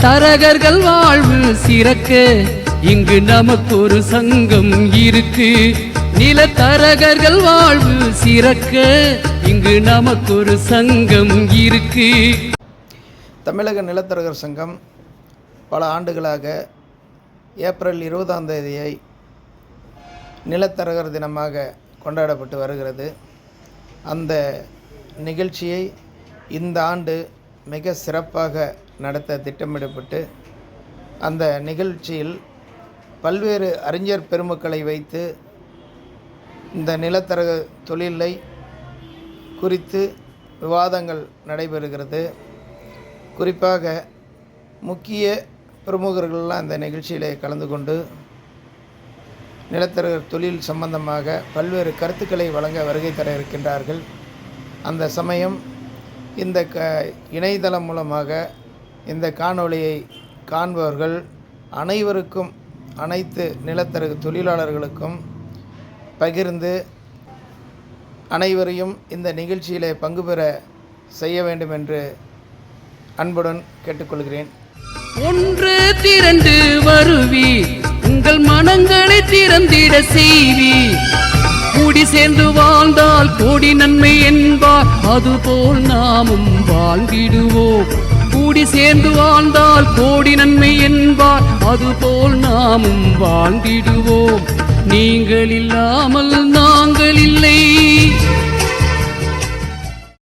தரகர்கள் வாழ்வு சிறக்க இங்கு நமக்கு ஒரு சங்கம் இருக்கு. நிலத்தரகர்கள் வாழ்வு சிறக்க இங்கு நமக்கு ஒரு சங்கம் இருக்கு. தமிழக நிலத்தரகர் சங்கம் பல ஆண்டுகளாக ஏப்ரல் 20ஆம் தேதியை நிலத்தரகர் தினமாக கொண்டாடப்பட்டு வருகிறது. அந்த நிகழ்ச்சியை இந்த ஆண்டு மிக சிறப்பாக நடத்த திட்டமிடப்பட்டு அந்த நிகழ்ச்சியில் பல்வேறு அறிஞர் பெருமக்களை வைத்து இந்த நிலத்தரக தொழிலை குறித்து விவாதங்கள் நடைபெறுகிறது. குறிப்பாக முக்கிய பிரமுகர்கள்லாம் இந்த நிகழ்ச்சியில் கலந்து கொண்டு நிலத்தரகர் தொழில் சம்பந்தமாக பல்வேறு கருத்துக்களை வழங்க வருகை தர இருக்கின்றார்கள். அந்த சமயம் இந்த இணையதளம் மூலமாக இந்த காணொளியை காண்பவர்கள் அனைவருக்கும், அனைத்து நிலத்தரகு தொழிலாளர்களுக்கும் பகிர்ந்து அனைவரையும் இந்த நிகழ்ச்சியிலே பங்கு பெற செய்ய வேண்டும் என்று அன்புடன் கேட்டுக்கொள்கிறேன். ஒன்று திரண்டு வருவி உங்கள் மனங்களை திறந்திட செய்வி. கூடி சேர்ந்து வாழ்ந்தால் கோடி நன்மை என்பார், அதுபோல் நாமும் வாழ்ந்திடுவோம். கூடி சேர்ந்து வாழ்ந்தால் கோடி நன்மை என்பார், அதுபோல் நாமும் வாழ்ந்திடுவோம். நீங்கள் இல்லாமல் நாங்கள் இல்லை,